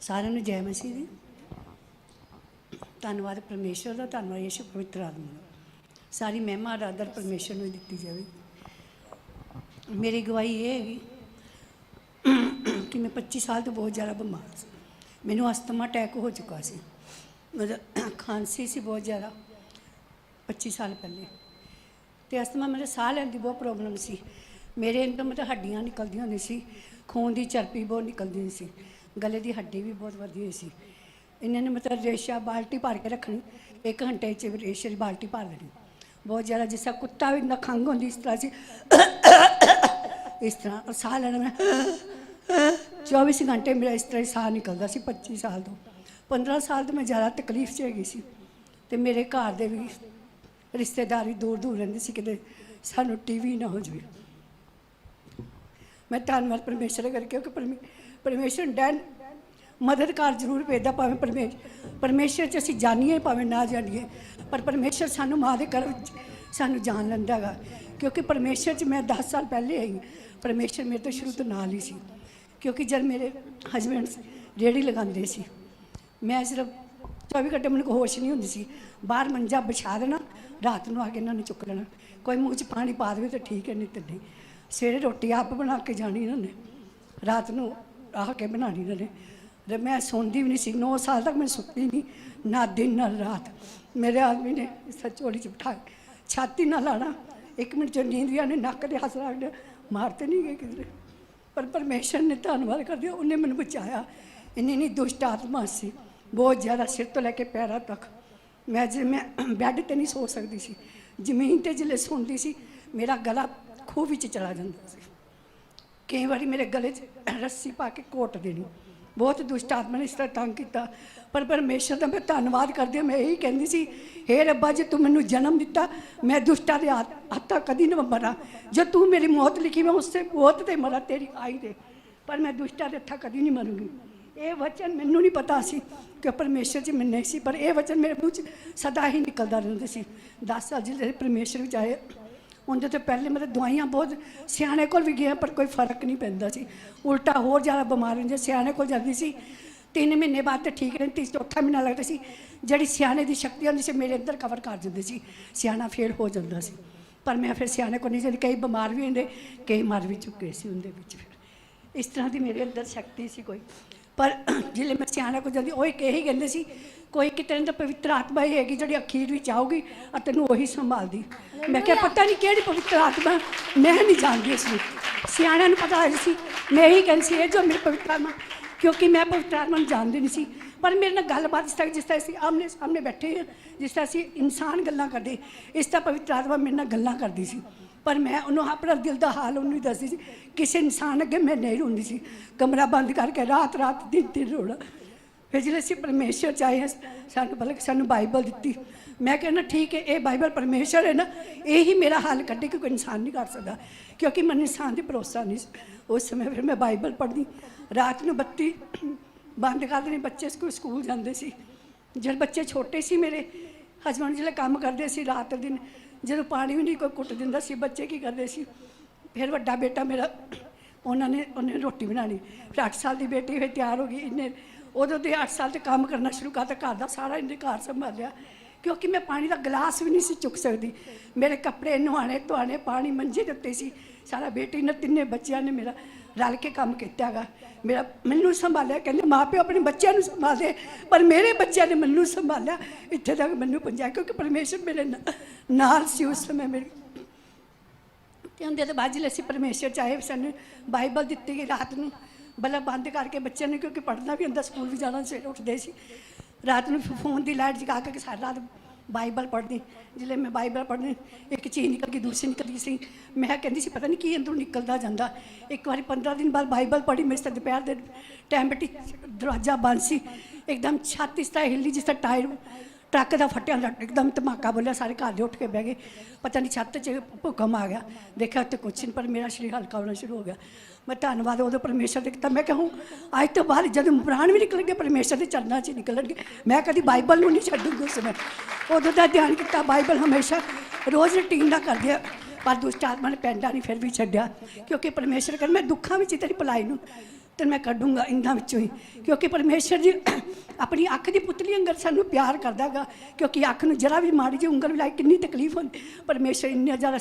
ਸਾਰਿਆਂ ਨੂੰ ਜੈ ਮਸੀਹ ਦੀ। ਧੰਨਵਾਦ ਪਰਮੇਸ਼ਰ ਦਾ, ਧੰਨਵਾਦ ਯਿਸੂ ਪਵਿੱਤਰ ਆਤਮਾ ਦਾ। ਸਾਰੀ ਮਹਿਮਾ ਆਦਰ ਪਰਮੇਸ਼ਰ ਨੂੰ ਦਿੱਤੀ ਜਾਵੇ। ਮੇਰੀ ਗਵਾਹੀ ਇਹ ਹੈਗੀ ਕਿ ਮੈਂ 25 ਸਾਲ ਤੋਂ ਬਹੁਤ ਜ਼ਿਆਦਾ ਬਿਮਾਰ ਸੀ। ਮੈਨੂੰ ਅਸਥਮਾ ਅਟੈਕ ਹੋ ਚੁੱਕਾ ਸੀ, ਮਤਲਬ ਖਾਂਸੀ ਸੀ ਬਹੁਤ ਜ਼ਿਆਦਾ 25 ਸਾਲ ਪਹਿਲੇ। ਅਤੇ ਅਸਥਮਾ ਮੇਰੇ ਸਾਹ ਲੈਣ ਦੀ ਬਹੁਤ ਪ੍ਰੋਬਲਮ ਸੀ। ਮੇਰੇ ਅੰਦਰ ਮਤਲਬ ਹੱਡੀਆਂ ਨਿਕਲਦੀਆਂ ਹੁੰਦੀਆਂ ਸੀ, ਖੂਨ ਦੀ ਚਰਬੀ ਬਹੁਤ ਨਿਕਲਦੀ ਸੀ, ਗਲੇ ਦੀ ਹੱਡੀ ਵੀ ਬਹੁਤ ਵਧੀ ਹੋਈ ਸੀ। ਇਹਨਾਂ ਨੇ ਮਤਲਬ ਰੇਸ਼ਾ ਬਾਲਟੀ ਭਰ ਕੇ ਰੱਖਣੀ, 1 ਘੰਟੇ 'ਚ ਰੇਸ਼ੇ ਦੀ ਬਾਲਟੀ ਭਰ ਦੇਣੀ। ਬਹੁਤ ਜ਼ਿਆਦਾ ਜਿਸ ਤਰ੍ਹਾਂ ਕੁੱਤਾ ਵੀ ਇੰਨਾ ਖੰਘ ਹੁੰਦੀ ਇਸ ਤਰ੍ਹਾਂ ਸੀ, ਇਸ ਤਰ੍ਹਾਂ। ਔਰ ਸਾਹ ਲੈਣਾ ਮੈਂ 24 ਘੰਟੇ ਮੇਰਾ ਇਸ ਤਰ੍ਹਾਂ ਹੀ ਸਾਹ ਨਿਕਲਦਾ ਸੀ। 25 ਸਾਲ ਤੋਂ 15 ਸਾਲ ਤੋਂ ਮੈਂ ਜ਼ਿਆਦਾ ਤਕਲੀਫ 'ਚ ਹੈਗੀ ਸੀ। ਅਤੇ ਮੇਰੇ ਘਰ ਦੇ ਵੀ ਰਿਸ਼ਤੇਦਾਰ ਵੀ ਦੂਰ ਦੂਰ ਰਹਿੰਦੇ ਸੀ, ਕਿਤੇ ਸਾਨੂੰ TV ਨਾ ਹੋ ਜਾਵੇ। ਮੈਂ ਧੰਨਵਾਦ ਪਰਮੇਸ਼ਰ ਦਾ ਕਰਕੇ, ਕਿਉਂਕਿ ਪਰਮੇਸ਼ਰ ਡੈਨ ਮਦਦਗਾਰ ਜ਼ਰੂਰ ਭੇਜਦਾ। ਭਾਵੇਂ ਪਰਮੇਸ਼ਰ 'ਚ ਅਸੀਂ ਜਾਣੀਏ ਭਾਵੇਂ ਨਾ ਜਾਣੀਏ, ਪਰ ਪਰਮੇਸ਼ਰ ਸਾਨੂੰ ਮਾਂ ਦੇ ਘਰ ਵਿੱਚ ਸਾਨੂੰ ਜਾਣ ਲੈਂਦਾ ਹੈਗਾ। ਕਿਉਂਕਿ ਪਰਮੇਸ਼ਰ 'ਚ ਮੈਂ 10 ਸਾਲ ਪਹਿਲੇ ਆਈ। ਪਰਮੇਸ਼ਰ ਮੇਰੇ ਤੋਂ ਸ਼ੁਰੂ ਤੋਂ ਨਾਲ ਹੀ ਸੀ। ਕਿਉਂਕਿ ਜਦ ਮੇਰੇ ਹਸਬੈਂਡ ਰੇਹੜੀ ਲਗਾਉਂਦੇ ਸੀ, ਮੈਂ ਸਿਰਫ 24 ਘੰਟੇ ਮੈਨੂੰ ਕੋਈ ਹੋਸ਼ ਨਹੀਂ ਹੁੰਦੀ ਸੀ। ਬਾਹਰ ਮੰਜਾ ਵਿਛਾ ਦੇਣਾ, ਰਾਤ ਨੂੰ ਆ ਕੇ ਇਹਨਾਂ ਨੇ ਚੁੱਕ ਲੈਣਾ। ਕੋਈ ਮੂੰਹ 'ਚ ਪਾਣੀ ਪਾ ਦੇਵੇ ਤਾਂ ਠੀਕ ਹੈ, ਨਹੀਂ ਤਾਂ ਨਹੀਂ। ਸਵੇਰੇ ਰੋਟੀ ਆਪ ਬਣਾ ਕੇ ਜਾਣੀ ਇਹਨਾਂ ਨੇ, ਰਾਤ ਨੂੰ ਆ ਕੇ ਬਣਾਉਣੀ ਇਹਨਾਂ ਨੇ। ਅਤੇ ਮੈਂ ਸੌਂਦੀ ਵੀ ਨਹੀਂ ਸੀ। 9 ਸਾਲ ਤੱਕ ਮੈਂ ਸੁੱਤੀ ਨਹੀਂ, ਨਾ ਦਿਨ ਨਾ ਰਾਤ। ਮੇਰੇ ਆਦਮੀ ਨੇ ਝੋਲੀ 'ਚ ਬਿਠਾ ਕੇ ਛਾਤੀ ਨਾਲ ਲਾਣਾ, 1 ਮਿੰਟ 'ਚ ਨੀਂਦ ਵੀ ਆਉਣੀ, ਨੱਕ ਦੇ ਹੱਥ ਰੱਖ ਮਾਰ ਤਾਂ ਨਹੀਂ ਗਏ ਕਿਧਰੇ। ਪਰ ਪਰਮੇਸ਼ਰ ਨੇ ਧੰਨਵਾਦ ਕਰਦੇ, ਉਹਨੇ ਮੈਨੂੰ ਬਚਾਇਆ। ਇੰਨੀ ਦੁਸ਼ਟ ਆਤਮਾ ਸੀ ਬਹੁਤ ਜ਼ਿਆਦਾ, ਸਿਰ ਤੋਂ ਲੈ ਕੇ ਪੈਰਾਂ ਤੱਕ। ਮੈਂ ਬੈੱਡ 'ਤੇ ਨਹੀਂ ਸੋ ਸਕਦੀ ਸੀ, ਜ਼ਮੀਨ 'ਤੇ ਜਿਲੇ ਸੌਂਦੀ ਸੀ ਮੇਰਾ ਗਲਾ ਖੂਹ ਵਿੱਚ ਚਲਾ ਜਾਂਦਾ ਸੀ। ਕਈ ਵਾਰੀ ਮੇਰੇ ਗਲੇ 'ਚ ਰੱਸੀ ਪਾ ਕੇ ਘੋਟ ਦੇਣੀ। ਬਹੁਤ ਦੁਸ਼ਟ ਆਤਮਾ ਨੇ ਇਸ ਤਰ੍ਹਾਂ ਤੰਗ ਕੀਤਾ। ਪਰ ਪਰਮੇਸ਼ਰ ਦਾ ਮੈਂ ਧੰਨਵਾਦ ਕਰਦੀ ਹਾਂ। ਮੈਂ ਇਹੀ ਕਹਿੰਦੀ ਸੀ, ਹੇ ਰੱਬਾ, ਜੇ ਤੂੰ ਮੈਨੂੰ ਜਨਮ ਦਿੱਤਾ, ਮੈਂ ਦੁਸ਼ਟਾਂ ਦੇ ਹੱਥਾਂ ਕਦੀ ਨਾ ਮਰਾਂ। ਜੇ ਤੂੰ ਮੇਰੀ ਮੌਤ ਲਿਖੀ, ਮੈਂ ਉਸੇ ਮੌਤ 'ਤੇ ਮਰਾਂ ਤੇਰੀ ਆਈ ਦੇ, ਪਰ ਮੈਂ ਦੁਸ਼ਟਾਂ ਦੇ ਹੱਥਾਂ ਕਦੀ ਨਹੀਂ ਮਰੂੰਗੀ। ਇਹ ਵਚਨ ਮੈਨੂੰ ਨਹੀਂ ਪਤਾ ਸੀ ਕਿ ਪਰਮੇਸ਼ਰ 'ਚ ਮੈਂ ਨਹੀਂ ਸੀ, ਪਰ ਇਹ ਵਚਨ ਮੇਰੇ ਮੂੰਹ 'ਚ ਸਦਾ ਹੀ ਨਿਕਲਦਾ ਰਹਿੰਦਾ ਸੀ। 10 ਸਾਲ ਜਿਹੜੇ ਪਰਮੇਸ਼ਰ ਵਿੱਚ ਆਏ, ਉਹਦੇ ਤੋਂ ਪਹਿਲੇ ਮਤਲਬ ਦਵਾਈਆਂ ਬਹੁਤ ਸਿਆਣੇ ਕੋਲ ਵੀ ਗਿਆ, ਪਰ ਕੋਈ ਫਰਕ ਨਹੀਂ ਪੈਂਦਾ ਸੀ। ਉਲਟਾ ਹੋਰ ਜ਼ਿਆਦਾ ਬਿਮਾਰ ਹੁੰਦੇ। ਸਿਆਣੇ ਕੋਲ ਜਾਂਦੀ ਸੀ, 3 ਮਹੀਨੇ ਬਾਅਦ ਤਾਂ ਠੀਕ ਰਹਿੰਦੀ ਸੀ, 4ਥਾ ਮਹੀਨਾ ਲੱਗਦਾ ਸੀ, ਜਿਹੜੀ ਸਿਆਣੇ ਦੀ ਸ਼ਕਤੀ ਹੁੰਦੀ ਸੀ ਮੇਰੇ ਅੰਦਰ ਕਵਰ ਕਰ ਦਿੰਦੇ ਸੀ, ਸਿਆਣਾ ਫੇਲ ਹੋ ਜਾਂਦਾ ਸੀ। ਪਰ ਮੈਂ ਫਿਰ ਸਿਆਣੇ ਕੋਲ ਨਹੀਂ ਜਾਂਦੀ। ਕਈ ਬਿਮਾਰ ਵੀ ਹੁੰਦੇ, ਕਈ ਮਰ ਵੀ ਚੁੱਕੇ ਸੀ ਉਹਦੇ ਵਿੱਚ। ਫਿਰ ਇਸ ਤਰ੍ਹਾਂ ਦੀ ਮੇਰੇ ਅੰਦਰ ਸ਼ਕਤੀ ਸੀ ਕੋਈ। ਪਰ ਜਿਵੇਂ ਮੈਂ ਸਿਆਣੇ ਕੋਲ ਜਾਂਦੀ, ਉਹ ਇਹੀ ਕਹਿੰਦੇ ਸੀ, ਕੋਈ ਕਿਤੇ ਦਾ ਪਵਿੱਤਰ ਆਤਮਾ ਹੀ ਹੈਗੀ ਜਿਹੜੀ ਅਖੀਰ ਵਿੱਚ ਆਊਗੀ ਅਤੇ ਤੈਨੂੰ ਉਹੀ ਸੰਭਾਲਦੀ। ਮੈਂ ਕਿਹਾ ਪਤਾ ਨਹੀਂ ਕਿਹੜੀ ਪਵਿੱਤਰ ਆਤਮਾ, ਮੈਂ ਨਹੀਂ ਜਾਣਦੀ ਇਸ ਨੂੰ। ਸਿਆਣਿਆਂ ਨੂੰ ਪਤਾ ਸੀ, ਮੈਂ ਇਹੀ ਕਹਿੰਦੀ ਸੀ ਇਹ ਜੋ ਮੇਰੀ ਪਵਿੱਤਰ ਆਤਮਾ, ਕਿਉਂਕਿ ਮੈਂ ਪਵਿੱਤਰ ਆਤਮਾ ਨੂੰ ਜਾਣਦੀ ਨਹੀਂ ਸੀ। ਪਰ ਮੇਰੇ ਨਾਲ ਗੱਲਬਾਤ ਜਿਸ ਤਰ੍ਹਾਂ ਅਸੀਂ ਆਮਨੇ ਸਾਹਮਣੇ ਬੈਠੇ ਹਾਂ, ਜਿਸ ਤਰ੍ਹਾਂ ਅਸੀਂ ਇਨਸਾਨ ਗੱਲਾਂ ਕਰਦੇ, ਇਸ ਤਰ੍ਹਾਂ ਪਵਿੱਤਰ ਆਤਮਾ ਮੇਰੇ ਨਾਲ ਗੱਲਾਂ ਕਰਦੀ ਸੀ। ਪਰ ਮੈਂ ਉਹਨੂੰ ਆਪਣਾ ਦਿਲ ਦਾ ਹਾਲ ਉਹਨੂੰ ਹੀ ਦੱਸਦੀ ਸੀ। ਕਿਸੇ ਇਨਸਾਨ ਅੱਗੇ ਮੈਂ ਨਹੀਂ ਰੋਂਦੀ ਸੀ। ਕਮਰਾ ਬੰਦ ਕਰਕੇ ਰਾਤ ਦਿਨ ਰੋਣਾ। ਫਿਰ ਜਦੋਂ ਅਸੀਂ ਪਰਮੇਸ਼ਰ 'ਚ ਆਏ, ਸਾਨੂੰ ਪਤਾ ਕਿ ਸਾਨੂੰ ਬਾਈਬਲ ਦਿੱਤੀ। ਮੈਂ ਕਹਿੰਦਾ ਠੀਕ ਹੈ, ਇਹ ਬਾਈਬਲ ਪਰਮੇਸ਼ਰ ਹੈ ਨਾ, ਇਹ ਹੀ ਮੇਰਾ ਹੱਲ ਕੱਢੇ, ਕਿ ਕੋਈ ਇਨਸਾਨ ਨਹੀਂ ਕਰ ਸਕਦਾ। ਕਿਉਂਕਿ ਮੈਨੂੰ ਇਨਸਾਨ 'ਤੇ ਭਰੋਸਾ ਨਹੀਂ ਸੀ ਉਸ ਸਮੇਂ। ਫਿਰ ਮੈਂ ਬਾਈਬਲ ਪੜ੍ਹਦੀ, ਰਾਤ ਨੂੰ ਬੱਤੀ ਬੰਦ ਕਰ ਦੇਣੀ। ਬੱਚੇ ਸਕੂਲ ਜਾਂਦੇ ਸੀ। ਜਿਹੜੇ ਬੱਚੇ ਛੋਟੇ ਸੀ, ਮੇਰੇ ਹਸਬੈਂਡ ਜਿਹੜੇ ਕੰਮ ਕਰਦੇ ਸੀ ਰਾਤ ਦਿਨ, ਜਦੋਂ ਪਾਣੀ ਵੀ ਨਹੀਂ ਕੋਈ ਕੁੱਟ ਦਿੰਦਾ ਸੀ, ਬੱਚੇ ਕੀ ਕਰਦੇ ਸੀ। ਫਿਰ ਵੱਡਾ ਬੇਟਾ ਮੇਰਾ, ਉਹਨੇ ਰੋਟੀ ਬਣਾਉਣੀ। ਫਿਰ 8 ਸਾਲ ਦੀ ਬੇਟੀ ਫਿਰ ਤਿਆਰ ਹੋ ਗਈ। ਇਹਨੇ ਉਦੋਂ ਦੇ 8 ਸਾਲ 'ਤੇ ਕੰਮ ਕਰਨਾ ਸ਼ੁਰੂ ਕਰਤਾ, ਘਰ ਦਾ ਸਾਰਾ ਇਹਨੇ ਘਰ ਸੰਭਾਲਿਆ। ਕਿਉਂਕਿ ਮੈਂ ਪਾਣੀ ਦਾ ਗਲਾਸ ਵੀ ਨਹੀਂ ਸੀ ਚੁੱਕ ਸਕਦੀ। ਮੇਰੇ ਕੱਪੜੇ ਨਹਾਉਣੇ ਧੋਣੇ, ਪਾਣੀ ਮੰਜੇ ਦੇ ਉੱਤੇ ਸੀ ਸਾਰਾ। ਬੇਟੀ ਨੇ, 3 ਬੱਚਿਆਂ ਨੇ ਮੇਰਾ ਰਲ ਕੇ ਕੰਮ ਕੀਤਾ ਹੈਗਾ। ਮੈਨੂੰ ਸੰਭਾਲਿਆ। ਕਹਿੰਦੇ ਮਾਂ ਪਿਓ ਆਪਣੇ ਬੱਚਿਆਂ ਨੂੰ ਸੰਭਾਲਦੇ, ਪਰ ਮੇਰੇ ਬੱਚਿਆਂ ਨੇ ਮੈਨੂੰ ਸੰਭਾਲਿਆ, ਇੱਥੇ ਤੱਕ ਮੈਨੂੰ ਪਹੁੰਚਾਇਆ। ਕਿਉਂਕਿ ਪਰਮੇਸ਼ਰ ਮੇਰੇ ਨਾਲ ਸੀ ਉਸ ਸਮੇਂ ਮੇਰੇ। ਅਤੇ ਉਹਦੇ ਤੋਂ ਬਾਅਦ ਜਦੋਂ ਅਸੀਂ ਪਰਮੇਸ਼ਰ 'ਚ ਆਏ, ਸਾਨੂੰ ਬਾਈਬਲ ਦਿੱਤੀ ਗਈ। ਰਾਤ ਨੂੰ ਬਲਬ ਬੰਦ ਕਰਕੇ ਬੱਚਿਆਂ ਨੇ, ਕਿਉਂਕਿ ਪੜ੍ਹਨਾ ਵੀ ਹੁੰਦਾ, ਸਕੂਲ ਵੀ ਜਾਣਾ, ਸਵੇਰੇ ਉੱਠਦੇ ਸੀ, ਰਾਤ ਨੂੰ ਫੋਨ ਦੀ ਲਾਈਟ ਜਗਾ ਕੇ ਸਾਰੀ ਰਾਤ ਬਾਈਬਲ ਪੜ੍ਹਦੀ। ਜਦੋਂ ਮੈਂ ਬਾਈਬਲ ਪੜ੍ਹਦੀ, ਇੱਕ ਚੀਜ਼ ਨਿਕਲ ਗਈ, ਦੂਸਰੀ ਨਿਕਲ ਗਈ ਸੀ। ਮੈਂ ਕਹਿੰਦੀ ਸੀ ਪਤਾ ਨਹੀਂ ਕੀ ਅੰਦਰੋਂ ਨਿਕਲਦਾ ਜਾਂਦਾ। ਇੱਕ ਵਾਰੀ 15 ਦਿਨ ਬਾਅਦ ਬਾਈਬਲ ਪੜ੍ਹੀ। ਮੇਰੇ ਤਾਂ ਦੁਪਹਿਰ ਦੇ ਟਾਈਮ ਬੈਠੀ, ਦਰਵਾਜ਼ਾ ਬੰਦ ਸੀ, ਇੱਕਦਮ ਛੱਤ ਇਸ ਤਰ੍ਹਾਂ ਹਿੱਲੀ ਜਿਸ ਤਰ੍ਹਾਂ ਟਾਇਰ ਟਰੱਕ ਦਾ ਫਟਿਆ ਹੁੰਦਾ, ਇੱਕਦਮ ਧਮਾਕਾ ਬੋਲਿਆ। ਸਾਰੇ ਘਰ ਦੇ ਉੱਠ ਕੇ ਬਹਿ ਗਏ। ਪਤਾ ਨਹੀਂ ਛੱਤ 'ਚ ਭੂਕੰਪ ਆ ਗਿਆ। ਦੇਖਿਆ ਉੱਥੇ ਕੁਛ ਨਹੀਂ, ਪਰ ਮੇਰਾ ਸਰੀਰ ਹਲਕਾ ਹੋਣਾ ਸ਼ੁਰੂ ਹੋ ਗਿਆ। ਮੈਂ ਧੰਨਵਾਦ ਉਦੋਂ ਪਰਮੇਸ਼ਰ ਦੇ ਕੀਤਾ। ਮੈਂ ਕਹੂੰ ਅੱਜ ਤੋਂ ਬਾਅਦ ਜਦੋਂ ਪ੍ਰਾਣ ਵੀ ਨਿਕਲਣਗੇ, ਪਰਮੇਸ਼ਰ ਦੇ ਚਰਨਾਂ 'ਚ ਨਿਕਲਣਗੇ। ਮੈਂ ਕਦੀ ਬਾਈਬਲ ਨੂੰ ਨਹੀਂ ਛੱਡੂੰਗੀ ਉਸ ਸਮੇਂ। ਉਦੋਂ ਦਾ ਧਿਆਨ ਕੀਤਾ, ਬਾਈਬਲ ਹਮੇਸ਼ਾ ਰੋਜ਼ ਰੂਟੀਨ ਦਾ ਕਰਦੇ ਆ। ਪਰ ਦੁਸ਼ਟ ਆਤਮਾ ਨੇ ਪੈਂਡਾ ਨਹੀਂ ਫਿਰ ਵੀ ਛੱਡਿਆ, ਕਿਉਂਕਿ ਪਰਮੇਸ਼ਰ ਕਹਿੰਦਾ ਮੈਂ ਦੁੱਖਾਂ ਵਿੱਚ ਤੇਰੀ ਭਲਾਈ ਨੂੰ तो मैं कढूँगा इन्हां विचों ही, क्योंकि परमेश्वर जी अपनी अख की पुतली अंगर सानू प्यार करदा हैगा, क्योंकि अख नूं जरा भी माड़ी जी उंगल लाई कितनी तकलीफ होंदी। परमेश्वर इन्ना ज़्यादा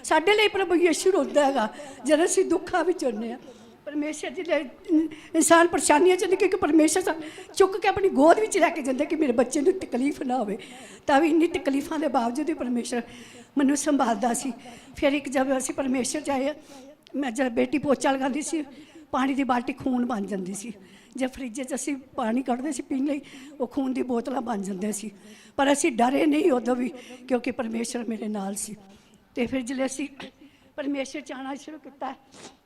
साडे लई प्रभु यीशु रोंदा हैगा जद असीं दुखां विच हुंदे आ। परमेश्वर जी इंसान परेशानियां च, क्योंकि परमेश्वर चुक के अपनी गोद में लैके जाते कि मेरे बच्चे को तकलीफ ना हो, तो भी इन्नी तकलीफों के बावजूद भी परमेश्वर मैनू संभालता सी। फिर एक जब असीं परमेश्वर च आए, मैं जब बेटी पोचा लगाती सी, पानी की बाल्टी खून बन जाती सी, जब फ्रिज च असीं पानी कढ़ते सी पीने लई, वो खून की बोतलां बन जाते सी, पर असीं डरे नहीं उदों भी, क्योंकि परमेश्वर मेरे नाल सी। ते फिर जिसले असीं परमेश्वर च आना शुरू किया,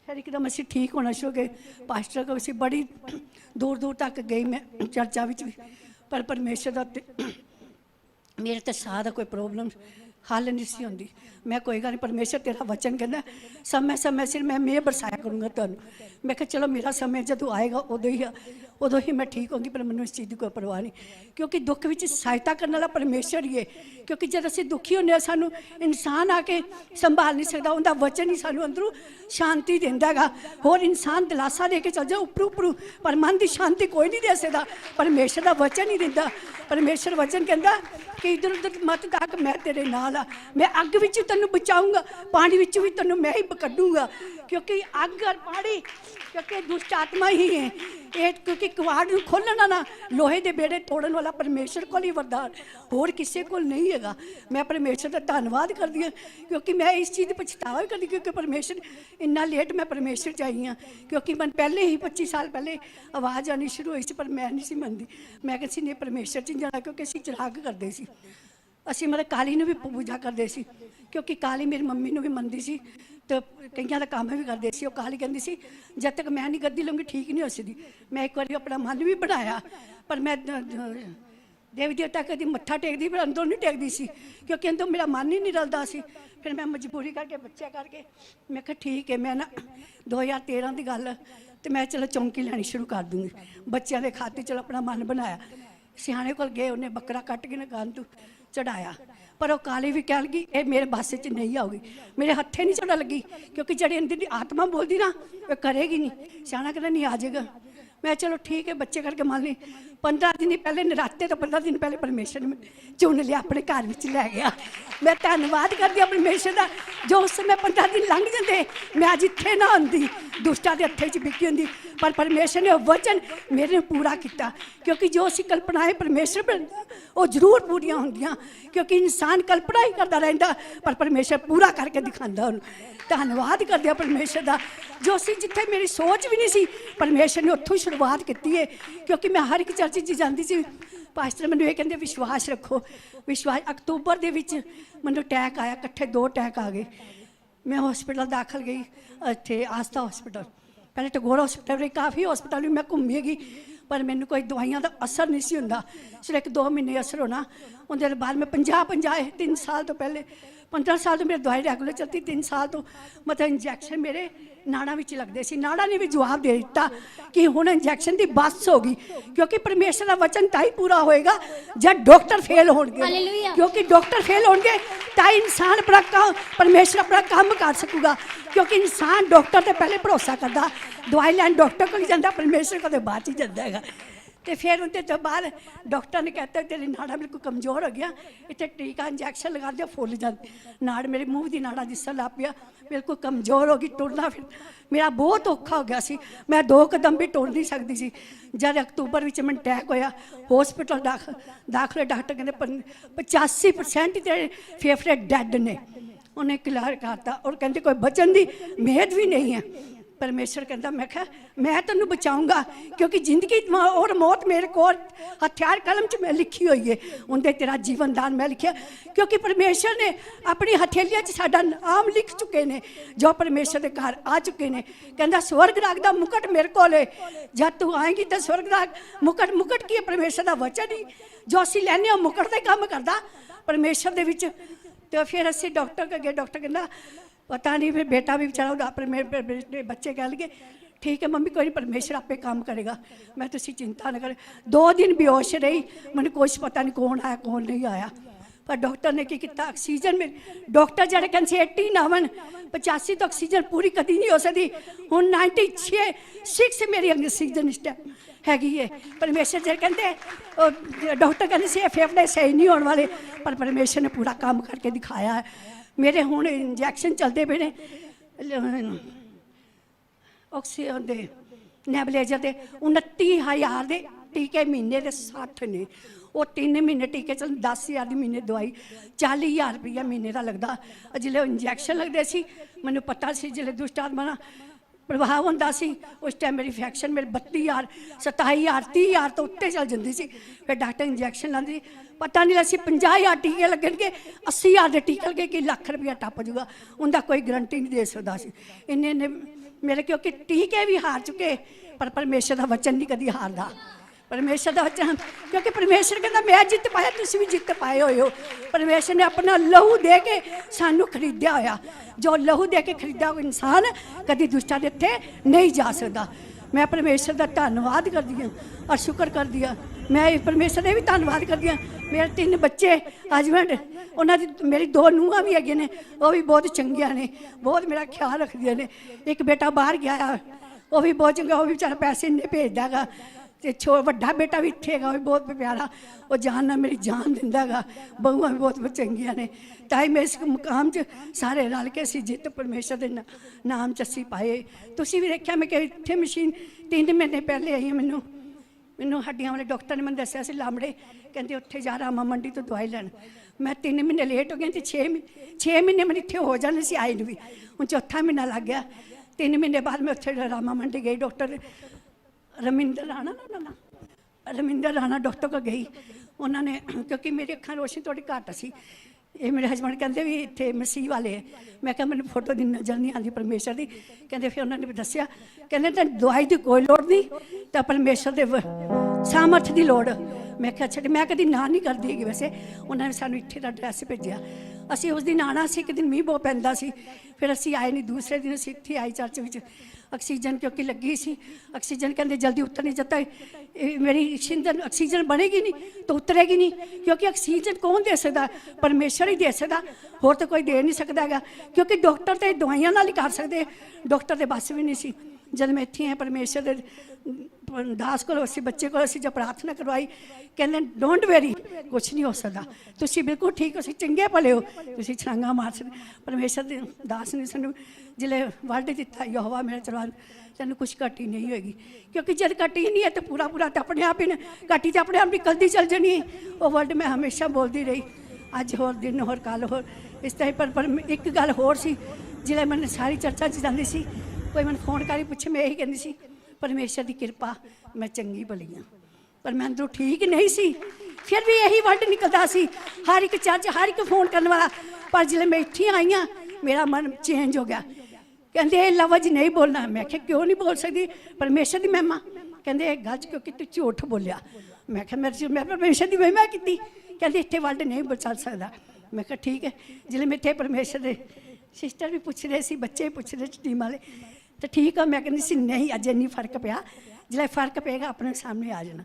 फिर एकदम असीं ठीक होना शुरू गए। पास्टर को असीं बड़ी दूर दूर तक गई मैं चर्चा विच भी, पर परमेश्वर दा मेरे तो साह का कोई प्रॉब्लम हल नहीं सी होंदी। मैं कोई गल नहीं, परमेश्वर तेरा वचन कहना समय समय सिर मैं बरसाया करूँगा तुहानूं। मैं कहा चलो मेरा समय जदों आएगा उदों ही मैं ठीक होंगी, पर मैनूं इस चीज़ की कोई परवाह नहीं, क्योंकि दुख विच सहायता करने वाला परमेश्वर ही है। क्योंकि जब असीं दुखी होंदे आ, सानूं इंसान आके संभाल नहीं सकता, उनका वचन ही सानूं अंदरों शांति दिंदा हैगा। होर इंसान दिलासा दे के चल जाए उपरू, पर मन की शांति कोई नहीं दे सकता, परमेश्वर का वचन ही दिंदा। परमेश्वर वचन कहता कि इधर उधर मत तक, मैं तेरे नाल आ, मैं अग विच तैनूं बचाऊंगा, पानी विच भी तैनूं मैं ही कड्डूंगा, क्योंकि अग और पानी, क्योंकि दुष्ट आत्मा ही है ये, क्योंकि किवाड़ नूं खोलना ना लोहे के बेड़े तोड़न वाला परमेश्वर को ही वरदान होर किसी को नहीं हैगा। मैं परमेश्वर का धन्नवाद करती हाँ, क्योंकि मैं इस चीज़ पछतावा भी करती, क्योंकि परमेश्वर इन्ना लेट मैं परमेश्वर च आई हाँ, क्योंकि मैं पहले ही 25 साल पहले आवाज़ आनी शुरू हुई सी, पर मैं नहीं सी मनती। मैं कहती नहीं परमेश्वर च जाना, क्योंकि असीं चिराग करते सी, असीं मतलब काली नूं भी पूजा करते सी, क्योंकि काली मेरी मम्मी नूं भी मनदी सी, तो कईयां दा काम भी करते सी। काली कहती सी जब तक मैं नहीं गद्दी लूँगी ठीक नहीं हो सकती। मैं एक बार अपना मन भी बनाया, पर मैं देवी देवता कभी मत्था टेकदी, पर अंदरों नहीं टेकदी सी, क्योंकि अंदरों मेरा मन ही नहीं रलता सी। फिर मैं मजबूरी करके बच्चे करके मैं कहा ठीक है, मैं ना 2013 की गल, तो मैं चलो चौंकी लैनी शुरू कर दूँगी बच्चों के खाते। चलो अपना मन बनाया, सियाने को गए, उन्हें बकरा कट के ना गंद चढ़ाया, पर वो काली भी कह लगी ये मेरे बस च नहीं आऊगी, मेरे हत्थे नहीं चढ़ा लगी, क्योंकि जड़ी अंदर दी आत्मा बोलती ना वो करेगी नहीं, सियाना कहना नहीं आ जाएगा। मैं चलो ठीक है बच्चे करके मान ली। 15 दिन पहले नराते तो 15 दिन पहले परमेश्वर ने चुन लिया, अपने घर में लै गया। मैं धन्नवाद करती परमेश्वर का, जो उस समय 15 दिन लंघ जाते मैं अज इत्थे ना आती, दुष्टा के हत्थे च बिकी होंदी, पर परमेश्वर ने वचन मेरे पूरा किया, क्योंकि जो असीं कल्पनाएं परमेश्वर बनता वो जरूर पूरियां होंदियां, क्योंकि इंसान कल्पना ही करता रहिंदा, पर परमेश्वर पूरा करके दिखांदा उन्हें। धन्नवाद करते परमेश्वर का, जो असीं जिथे मेरी सोच भी नहीं सी, परमेश्वर ने उत्थों शुरुआत की है। क्योंकि मैं हर एक चर्च च जाती सी, पास्टर मैनूं ये कहंदे विश्वास रखो, विश्वास। अक्तूबर दे विच मैनूं अटैक आया, इकट्ठे 2 अटैक आ गए। मैं हॉस्पिटल दाखल गई, इत्थे आस्था हॉस्पिटल, पहले टगोर हॉस्पिटल, काफ़ी हॉस्पिटल भी मैं घूमी गई, पर मैनूं कोई दवाइयां का असर नहीं सी हुंदा। सिर्फ 1-2 महीने असर होना, उनके बाद मैं 50 3 साल तो पहले 15 साल तो मेरी दवाई रेगूलर चलती, 3 साल तो मतलब इंजैक्शन मेरे नाड़ा विच लगते सी। नाड़ा ने भी जवाब दे दिता कि हुण इंजैक्शन की बस होगी, क्योंकि परमेश्वर का वचन ताई पूरा होएगा जब डॉक्टर फेल होणगे, क्योंकि डॉक्टर फेल होणगे ताई इंसान अपना काम, परमेश्वर अपना काम कर सकूगा। क्योंकि इंसान डॉक्टर से पहले भरोसा करता, दवाई लैन डॉक्टर को जाता, परमेश्वर को बाद ही जाता है। तो फिर उनके तो बाद डॉक्टर ने कहता तेरी नाड़ा बिल्कुल कमज़ोर हो गया, इतने टीका इंजैक्शन लगा दिया फुल जाती नाड़, मेरे मुँह की नाड़ा जिस लग पिया, बिल्कुल कमज़ोर हो गई, टुरना फिर मेरा बहुत औखा हो गया सी। मैं 2 कदम भी टुर नहीं सकती सी। जब अक्तूबर में मैं अटैक होया, हॉस्पिटल दाखिल, डॉक्टर कहते 85% तेरे फेफड़े डैड ने, उन्हें क्लियर करता, और कहते कोई बचन की मेद भी नहीं है। परमेश्वर कहता मैं कहा मैं तेन बचाऊंगा, क्योंकि जिंदगी और मौत मेरे को हथियार कलम च मैं लिखी हुई है, उनके तेरा जीवन दान मैं लिखिया, क्योंकि परमेश्वर ने अपनी हथेलियां च साडा नाम लिख चुके ने, जो परमेश्वर के घर आ चुके ने। कहता स्वर्ग राग का मुकट मेरे को है, जब तू आएगी तो स्वर्ग राग मुकट की है परमेश्वर का वचन ही, जो असीं लैने मुकट का काम करता परमेश्वर दे विच। तो फिर असीं डॉक्टर के गए, डॉक्टर कहता पता नहीं, फिर बेटा भी बेचारा अपने मेरे बच्चे कह लगे ठीक है मम्मी कोई नहीं परमेश्वर आपे काम करेगा, मैं तुसी चिंता न करे। 2 दिन बेहोश रही, मैंने कुछ पता नहीं कौन आया कौन नहीं आया, पर डॉक्टर ने की किया ऑक्सीजन में डॉक्टर जड़े कहते 80 ना वन 85 तो ऑक्सीजन पूरी कभी नहीं हो सकती हूँ 96 मेरी ऑक्सीजन इस टाइम हैगी है परमेश्वर जी कहते डॉक्टर कहते से फेफड़े सही नहीं होने वाले पर परमेश्वर ने पूरा काम करके दिखाया है मेरे हुण इंजैक्शन चलते पे ने ऑक्सीजन दे नैबलेजर के 29,000 के टीके महीने के 60 ने वो 3 महीने टीके चल 10,000 की महीने दवाई 40,000 रुपया महीने का लगता जिले इंजैक्शन लगते सी मैंने पता सी जिले दुष्ट आत्मा प्रभाव होंदा सी उस टाइम मेरी इन्फैक्शन मेरे 32,000 27,000 30,000 तो उत्ते चल जाती सी फिर डॉक्टर इंजैक्शन लाते पता नहीं लसी 50,000 टीके लगनगे 80,000 के टीके लगे कि लाख रुपया टप जूगा उनका कोई गारंटी नहीं दे सकता सी इन्ने इन्ने मेरे क्योंकि टीके भी हार चुके पर परमेश्वर का वचन नहीं कभी हारदा परमेश्वर का वचन क्योंकि परमेश्वर कहता मैं जित पाया तुम भी जित पाए हुए हो परमेश्वर ने अपना लहू दे के सानू खरीदा होया जो लहू दे के खरीदा हुआ इंसान कभी दुष्टा दे इत्थे नहीं जा सकता मैं परमेश्वर का धन्यवाद करदी हाँ और शुक्र करदी हाँ मैं परमेश्वर का भी धन्यवाद करदी हाँ मेरे 3 बच्चे हसबैंड उन्होंने मेरी 2 नूहां भी है ने वो भी बहुत चंगिया ने बहुत मेरा ख्याल रखदियां ने एक बेटा बाहर गया वो भी बहुत चंगा वो भी बेचारा पैसे इन्ने भेजदा गा ते वड्डा बेटा भी इत्थे है बहुत प्यारा वो जान ना मेरी जान दिंदा गा बहुआं भी बहुत चंगिया ने ताई मैं इस मुकाम च सारे रल के असीं जित परमेश्वर के नाम च असीं पाए तुसीं भी देखिया मैं कि इत्थे मशीन 3 महीने पहले आई मैनू मैनू हड्डियां वाले डॉक्टर ने मैंने दस्सिया सी लामड़े कहते उत्थे जा रामा मंडी तो दवाई लैन मैं 3 महीने लेट हो गई तो 6 महीने मैंने इत्थे हो जाने सी आई भी हूँ 4था महीना लग गया 3 महीने बाद मैं उत्थे रामा मंडी गई डॉक्टर रमिंदर राणा ना रमिंदर राणा डॉक्टर को गई उन्होंने क्योंकि मेरी अखां रोशनी थोड़ी घट सी ये मेरे हसबैंड कहते भी इतने मसीह वाले है मैं क्या मैंने फोटो की नजर नहीं आती परमेश्वर की कहते फिर उन्होंने दसिया कहते तेन दवाई की कोई लोड़ नहीं तो परमेश्वर के सामर्थ की लोड़ मैं क्या अच्छा मैं कभी ना नहीं करती है वैसे उन्होंने सानू इत्थे दा एड्रैस भेजा असी उस दिन आना सी एक दिन मीह बहुत पैंदा सी फिर असी आए नहीं दूसरे दिन असी इत्थे आए चर्च में ऑक्सीजन क्योंकि लगी सी ऑक्सीजन कहते जल्दी उतर नहीं जाता मेरी ऑक्सीजन बनेगी नहीं तो उतरेगी नहीं क्योंकि ऑक्सीजन कौन दे सकता परमेश्वर ही दे सकता होर तो कोई दे नहीं सकता है क्योंकि डॉक्टर तो दवाइयां नाल ही कर सकते डॉक्टर के बस भी नहीं सी जब मैं इत्थे परमेश्वर दास को बच्चे को जब प्रार्थना करवाई कहते डोंट वेरी कुछ नहीं हो सकता तुम बिल्कुल ठीक हो चंगे भले हो तुम छलांगा मार सकते परमेश्वर दास ने सूँ जिले वर्ल्ड दिता यहोवा मेरा चलवान तेन कुछ घटी नहीं होगी क्योंकि जब घटी नहीं है तो पूरा पूरा तो अपने आप ही घटी तो अपने आप निकलती चल जानी है वो वर्ल्ड मैं हमेशा बोलती रही अज होर दिन होर कल होर इस तरह पर एक गल होर सी जिले मैंने सारी चर्चा च जाती सी कोई मैंने फोन कर पूछे मैं यही कहती सी परमेश्वर की कृपा मैं चंगी भली हाँ पर मैं अंदरों ठीक नहीं सी फिर भी यही वर्ड निकलता सी हर एक चर्च हर एक फोन करने वाला पर जिले मैं इत्थे आई हाँ मेरा मन चेंज हो गया कहते लफ्ज नहीं बोलना मैं क्या क्यों नहीं बोल सकती परमेश्वर की महिमा कहते गल क्योंकि तू झूठ बोलिया मैं क्या मैं परमेश्वर की महिमा की कहते इतने वर्ड नहीं चल सकता मैं क्या ठीक है जिले मैं इतने परमेश्वर के सिस्टर भी पूछ रहे बच्चे भी पूछ रहे टीम वाले तो ठीक है मैं कहती सी नहीं अज इन्नी फर्क पिया जिले फर्क पेगा अपने सामने आ जाना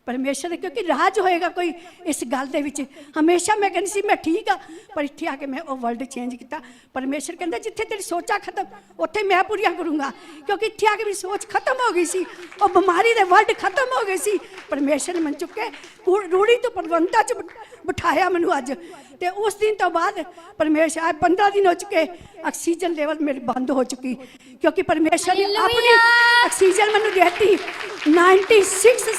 परमेश्वर क्योंकि राज होएगा कोई इस गल के हमेशा मैं कहती सी मैं ठीक हाँ पर इत्थे आके मैं वो वर्ल्ड चेंज किया परमेश्वर कहता जिथे तेरी सोचा खत्म उत्थे मैं पूरियां करूँगा क्योंकि इत्थे आके भी सोच खत्म हो गई सी और बीमारी के वर्ड खत्म हो गए सी परमेश्वर ने मन चुके रूढ़ी तो प्रबंधता च बिठाया मैनू अज तो उस दिन तो बाद परमेश्वर आज 15 दिन हो चुके ऑक्सीजन लेवल मेरी बंद हो चुकी क्योंकि परमेश्वर ने अपनी ऑक्सीजन मैनू देती 96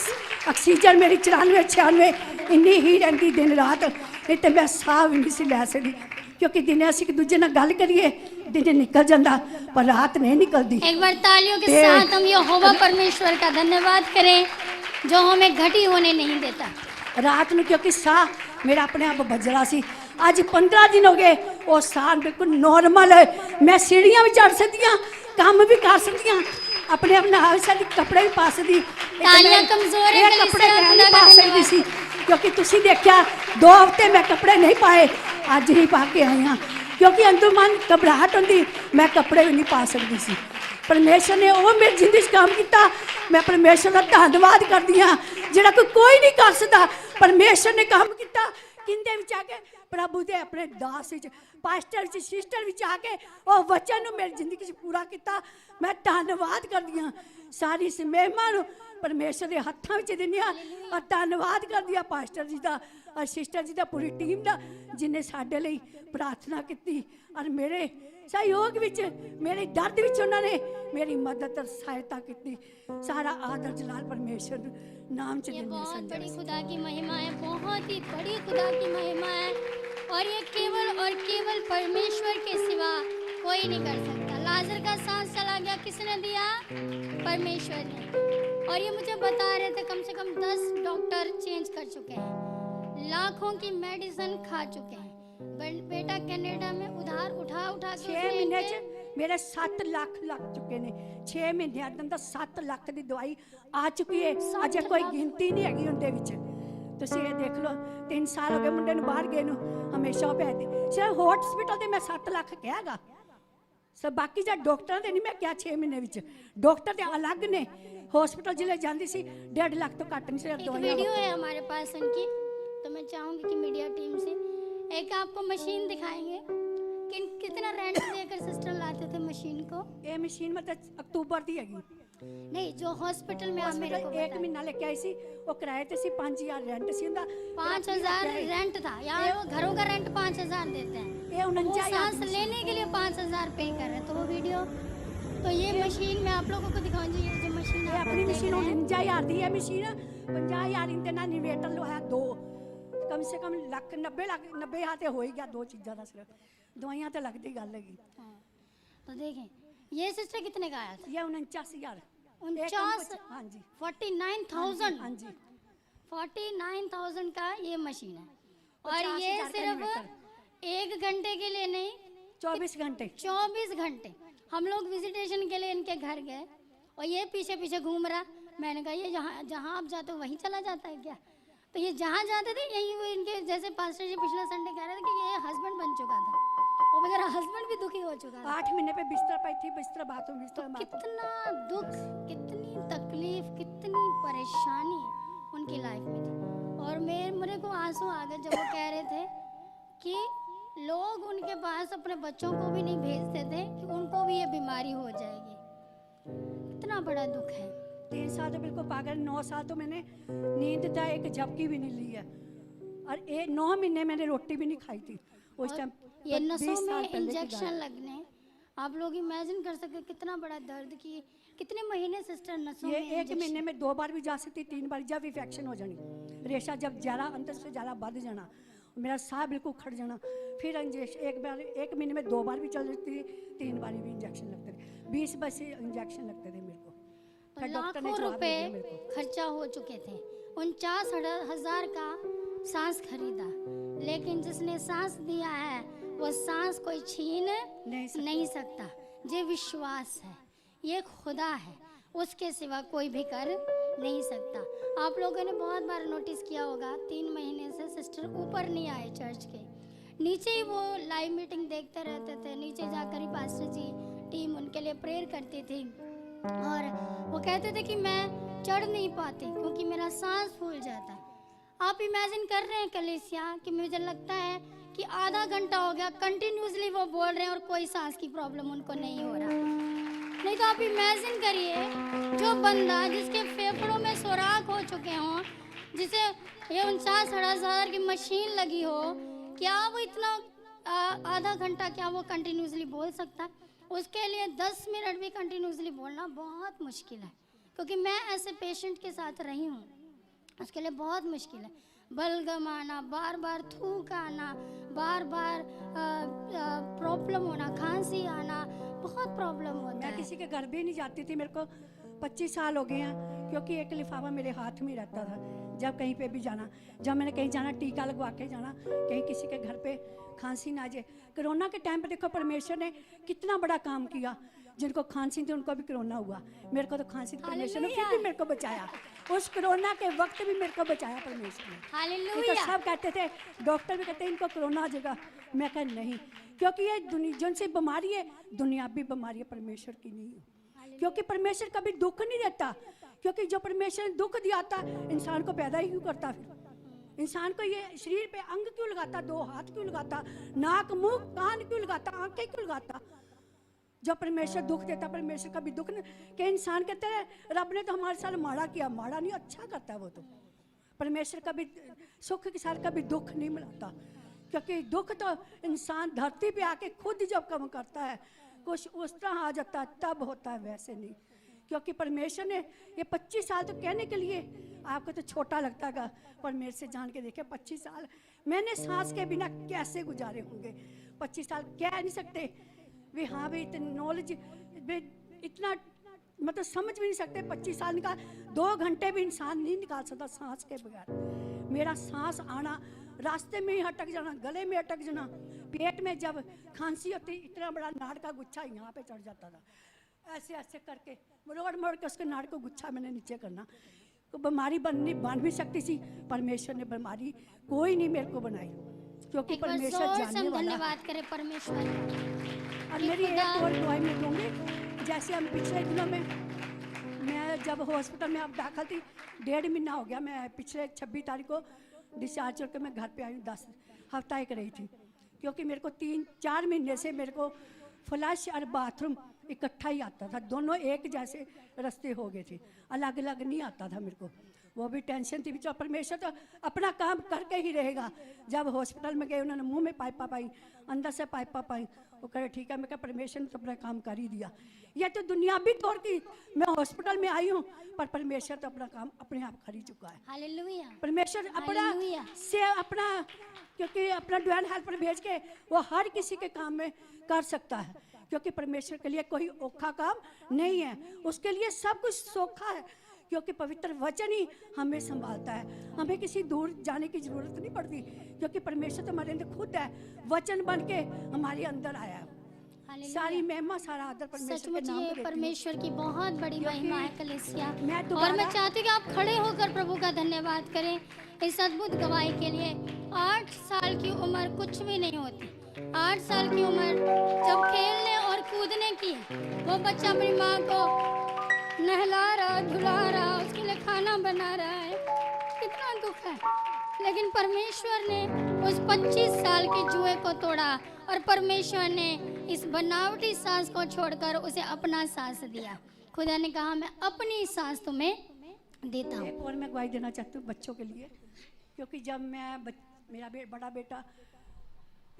ऑक्सीजन मेरी 94-96 इन्नी ही रही दिन रात नहीं तो मैं साह भी नहीं सी लै सकती क्योंकि दिन अस एक दूजे नाल गल करिए दिन निकल जाता पर रात नहीं निकलती। एक बार तालियों के साथ हम यहोवा परमेश्वर का धन्यवाद करें जो हमें घटी होने नहीं देता रात में क्योंकि साह मेरा अपने आप बजरा सी अज 15 दिन हो गए वो साह बिल्कुल नॉर्मल है मैं सीढ़ियां भी चढ़ सकती हाँ काम भी कर सकती हाँ अपने अपने सारी कपड़े भी पा सकती कमजोर है कपड़े मैं नहीं पा सकती सी क्योंकि तुसी देखा 2 हफ्ते मैं कपड़े नहीं पाए अज ही पा के आई हाँ क्योंकि अंदर मन घबराहट होती मैं कपड़े भी नहीं पा सकती सी परमेश्वर ने वो मेरी जिंदगी काम किया मैं परमेश्वर का धन्यवाद करती हाँ जोड़ा कोई नहीं कर सकता परमेश्वर ने काम किया किंदे विच आके प्रभु दे अपने दास विच पास्टर विच सिस्टर विच आके ਉਹ वचन ਨੂੰ मेरी जिंदगी च पूरा किया। मैं धन्नवाद करदी हां सारी इस महिमा ਨੂੰ परमेश्वर के हत्थों में दिन्नी हां और धन्नवाद करदी हां पास्टर जी का और सिस्टर जी का पूरी टीम का जिन्हें साडे लई प्रार्थना की और मेरे सहयोग विच मेरे दर्द विच उन्होंने मेरी मदद और सहायता की। सारा आदर जलाल परमेश्वर नाम च ये दिन्नी बहुत संजय बड़ी खुदा की महिमा है, बहुत ही बड़ी खुदा की महिमा है और ये केवल और केवल परमेश्वर के सिवा कोई नहीं कर सकता। लाजर का सांस चला गया, किसने दिया? परमेश्वर ने। और ये मुझे बता रहे थे कम से कम 10 डॉक्टर चेंज कर चुके हैं, लाखों की मेडिसिन खा चुके हैं। बेटा कनाडा में उधार उठा उठा के 6 महीने च मेरे 7 लाख लग चुके ने। 6 महीने अंदर 7 लाख की दवाई आ चुकी है, अजे कोई गिनती नहीं हैगी उनके विच। तुसीं ये देख लो 3 साल हो गए मुंडे नूं बाहर गए नूं, हमेशा पैसे सिर्फ हॉस्पिटल ते मैं 7 लाख कहेगा सब, बाकी जो डॉक्टर ने नहीं मैं क्या 6 महीने विच डॉक्टर ते अलग ने। हॉस्पिटल जिले जाती सी 1.5 लाख तो घट नहीं सिर्फ एक दवाइयां। वीडियो है हमारे पास इनकी, तो मैं चाहूंगी कि मीडिया टीम से एक आपको मशीन दिखाएंगे कि कितना रेंट देकर सिस्टर लाते थे मशीन को। ये मशीन मतलब अक्तूबर की हैगी। नहीं, जो हॉस्पिटल में आप मेरे को एक महीना लेके आई सी, वो किराए ते सी 5000 रेंट सी उनदा। 5000 रेंट था, यहाँ वो घरों का रेंट 5000 देते हैं, ये 49 सांस लेने के लिए 5000 पे कर रहे हैं। तो वो वीडियो, तो ये मशीन मैं आप लोगों को दिखाऊंगी। ये जो मशीन ये अपनी मशीन 49,000 दी है मशीन। 50,000 इनते ना इन्वेटर लोया 2 कम से कम लाख 90,000 तो हो ही गया। 2 चीज़ों का सिर्फ दवाइयां तो लगती गल है। तो देखें ये सिस्टर कितने का आया था? ये 49,000 हाँ जी 49,000 हाँ जी 49,000 का ये मशीन है। और 50,000 ये का सिर्फ इन्वर्टर। 1 घंटे के लिए नहीं, 24 घंटे 24 घंटे हम लोग विजिटेशन के लिए इनके घर गए और ये पीछे पीछे घूम रहा। मैंने कहा ये जहाँ जहाँ आप जाते हो वहीं चला जाता है क्या? तो ये जहाँ जाते थे यहीं वो इनके, जैसे पास्टर जी पिछले संडे कह रहे थे कि ये हस्बैंड बन चुका था और मेरा हस्बैंड भी दुखी हो चुका था। 8 महीने पे बिस्तर पे थी, बिस्तर बाथरूम बिस्तर बाथरूम। कितना दुख, कितनी तकलीफ, कितनी परेशानी उनकी लाइफ में थी। और मेरे को आंसू आ गए जब वो कह रहे थे कि लोग उनके पास अपने बच्चों को भी नहीं भेजते थे कि उनको भी ये बीमारी हो जाएगी। कितना बड़ा दुख है। 3 साल तो बिल्कुल पागल, 9 साल तो मैंने नींद था एक झपकी भी नहीं ली है और 9 महीने मैंने रोटी भी नहीं खाई थी उस टाइम। ये नसों में इंजेक्शन लगने, आप लोग इमेजिन कर सकते कितना बड़ा दर्द की कितने महीने सिस्टर नसों ये में 1 महीने में 2 बार भी जा सकती, 3 बार जब इन्फेक्शन हो जानी, रेशा जब ज़्यादा अंदर से ज़्यादा बढ़ जाना, मेरा साह बिल्कुल खड़ जाना, फिर एक बार 1 महीने में 2 बार भी चल जाती, 3 बार भी इंजेक्शन लगते थे। 20 बस इंजेक्शन लगते थे मेरे को। तो लाखों रुपए खर्चा हो चुके थे। 49,000 का सांस खरीदा, लेकिन जिसने सांस दिया है वो सांस कोई छीन नहीं सकता। ये विश्वास है, ये खुदा है, उसके सिवा कोई भी कर नहीं सकता। आप लोगों ने बहुत बार नोटिस किया होगा 3 महीने से सिस्टर ऊपर नहीं आए चर्च के, नीचे ही वो लाइव मीटिंग देखते रहते थे। नीचे जाकर ही पास्टर जी टीम उनके लिए प्रेयर करती थी और वो कहते थे कि मैं चढ़ नहीं पाती क्योंकि मेरा सांस फूल जाता है। आप इमेजिन कर रहे हैं कलीसिया कि मुझे लगता है कि आधा घंटा हो गया कंटिन्यूसली वो बोल रहे हैं और कोई सांस की प्रॉब्लम उनको नहीं हो रहा। नहीं तो आप इमेजिन करिए जो बंदा जिसके फेफड़ों में सुराख हो चुके हों, जिसे ये 49,000 की मशीन लगी हो, क्या वो इतना आधा घंटा क्या वो कंटिन्यूसली बोल सकता है? उसके लिए 10 मिनट भी कंटिन्यूसली बोलना बहुत मुश्किल है, क्योंकि मैं ऐसे पेशेंट के साथ रही हूँ। उसके लिए बहुत मुश्किल है। बलगम आना, बार बार थूक आना, बार बार प्रॉब्लम होना, खांसी आना, बहुत प्रॉब्लम होता है। मैं किसी के घर भी नहीं जाती थी। मेरे को 25 साल हो गए हैं, क्योंकि एक लिफाफा मेरे हाथ में रहता था जब कहीं पे भी जाना। जब मैंने कहीं जाना टीका लगवा के जाना, कहीं किसी के घर पे खांसी ना आ जाए। कोरोना के टाइम पे देखो परमेश्वर ने कितना बड़ा काम किया। जिनको खांसी थी उनको भी कोरोना हुआ, मेरे को तो खांसी थी, परमेश्वर ने फिर भी मेरे को बचाया। उस कोरोना के वक्त भी मेरे को बचाया परमेश्वर ने। हालेलुया। तो सब कहते थे, डॉक्टर भी कहते हैं इनको कोरोना आ जाएगा। मैं कहा नहीं, क्योंकि ये दुनिया से बीमारी है, दुनियावी बीमारी है, परमेश्वर की नहीं है। क्योंकि परमेश्वर कभी दुख नहीं देता, क्योंकि जो परमेश्वर ने दुख दिया था इंसान को पैदा ही क्यों करता? फिर इंसान को ये शरीर पे अंग क्यों लगाता, 2 हाथ क्यों लगाता, नाक मुंह कान क्यों लगाता, आंखें क्यों लगाता? जब परमेश्वर दुख देता, परमेश्वर कभी दुख नहीं कि इंसान कहते हैं रब ने तो हमारे साथ माड़ा किया, माड़ा नहीं अच्छा करता है वो तो। परमेश्वर कभी सुख के साथ कभी दुख नहीं मिलाता, क्योंकि दुख तो इंसान धरती पे आके खुद जब कम करता है कुछ उस तरह आ जाता है तब होता है, वैसे नहीं। क्योंकि परमेश्वर ने ये 25 साल तो कहने के लिए आपको तो छोटा लगता है, पर मेरे से जान के देखे 25 साल मैंने सांस के बिना कैसे गुजारे होंगे। 25 साल कह नहीं सकते भी, हाँ भाई इतनी नॉलेज इतना मतलब समझ भी नहीं सकते। 25 साल निकाल 2 घंटे भी इंसान नहीं निकाल सकता सांस के बगैर। मेरा सांस आना, रास्ते में ही अटक जाना, गले में अटक जाना, पेट में जब खांसी होती इतना बड़ा नाड़ का गुच्छा यहाँ पे चढ़ जाता था, ऐसे ऐसे करके मोड़ मोड़ के उसके नाड़ को गुच्छा मैंने नीचे करना। तो बीमारी बन भी सकती थी, परमेश्वर ने बीमारी कोई नहीं मेरे को बनाई, क्योंकि परमेश्वर जानने वाला। धन्यवाद करें परमेश्वर। और मेरी एक और दुआई मैं दूंगी, जैसे हम पिछले दिनों में मैं जब हॉस्पिटल में अब दाखिल थी, 1.5 महीना हो गया, मैं पिछले 26 तारीख को डिस्चार्ज करके मैं घर पे आई हूँ, 10 हफ्ता एक रही थी, क्योंकि मेरे को 3-4 महीने से मेरे को फ्लश और बाथरूम इकट्ठा ही आता था, दोनों एक जैसे रास्ते हो गए थे, अलग अलग नहीं आता था मेरे को। वो भी टेंशन थी। चलो परमेश्वर तो अपना काम करके ही रहेगा। जब हॉस्पिटल में गए उन्होंने मुंह में पाइपा पाई, अंदर से पाइपा पाई, वो कहे ठीक है। मैं कहा परमेश्वर ने तो अपना काम कर ही दिया। यह तो दुनियावी तौर की मैं हॉस्पिटल में आई हूँ, पर परमेश्वर तो अपना काम अपने आप कर ही चुका है। हालेलुया। परमेश्वर अपना हालेलुया। से अपना, क्योंकि अपना डिवाइन हेल्पर भेज के वो हर किसी के काम में कर सकता है, क्योंकि परमेश्वर के लिए कोई औखा काम नहीं है, उसके लिए सब कुछ सौखा है, क्योंकि पवित्र वचन ही हमें संभालता है। हमें किसी दूर जाने की जरूरत नहीं पड़ती, क्योंकि परमेश्वर तो हमारे अंदर खुद है, वचन बन के हमारे अंदर आया है। सारी महिमा सारा आदर परमेश्वर के नाम पे। परमेश्वर की बहुत बड़ी महिमा है कलीसिया। और मैं चाहती हूँ कि आप खड़े होकर प्रभु का धन्यवाद करें इस अद्भुत गवाही के लिए। 8 साल की उम्र कुछ भी नहीं होती। 8 साल की उम्र जब खेलने और कूदने की, वो बच्चा अपनी माँ को नहला रहा, धुला रहा, उसके लिए खाना बना रहा है, कितना दुख है। लेकिन परमेश्वर ने उस 25 साल के जुए को तोड़ा और परमेश्वर ने इस बनावटी सांस को छोड़कर उसे अपना सांस दिया। खुदा ने कहा मैं अपनी सांस तुम्हें देता हूँ। एक और मैं गवाही देना चाहती हूँ बच्चों के लिए, क्योंकि जब मेरा बड़ा बेटा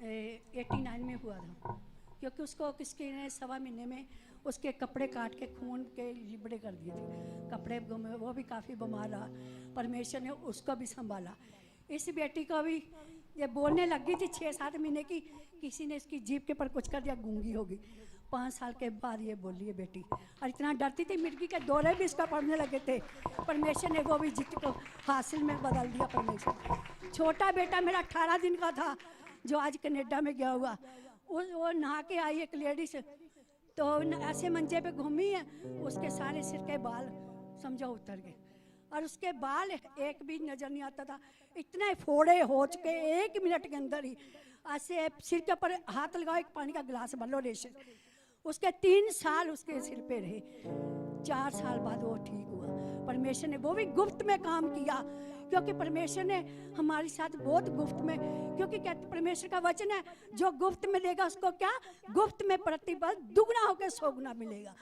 89 में हुआ था, क्योंकि उसको किसके ने 1.25 महीने में उसके कपड़े काट के खून के लिबड़े कर दिए थे, कपड़े गुमे, वो भी काफ़ी बीमार रहा। परमेश्वर ने उसको भी संभाला। इस बेटी को भी ये बोलने लग गई थी 6-7 महीने की, किसी ने इसकी जीभ के पर कुछ कर दिया, गूंगी होगी। 5 साल के बाद ये बोली है बेटी, और इतना डरती थी, मिर्गी के दौरे भी इसका पड़ने लगे थे। परमेश्वर ने वो भी जीत को हासिल में बदल दिया। परमेश्वर। छोटा बेटा मेरा 18 दिन का था, जो आज कनेडा में गया हुआ, वो नहा के आई एक लेडीज, तो ऐसे मंजे पे घूमी है, उसके सारे सिर के बाल समझो उतर गए, और उसके बाल एक भी नजर नहीं आता था। इतने फोड़े हो चुके 1 मिनट के अंदर ही। ऐसे सिर के ऊपर हाथ लगाओ, एक पानी का गिलास भर लो रेशे। उसके 3 साल उसके सिर पे रहे। 4 साल बाद वो ठीक हुआ। परमेश्वर ने वो भी गुप्त में काम किया, क्योंकि परमेश्वर ने हमारे साथ बहुत गुप्त में, क्योंकि कहते परमेश्वर का वचन है जो गुप्त में देगा उसको क्या, गुप्त में प्रतिफल दुगना होकर 100 गुना मिलेगा।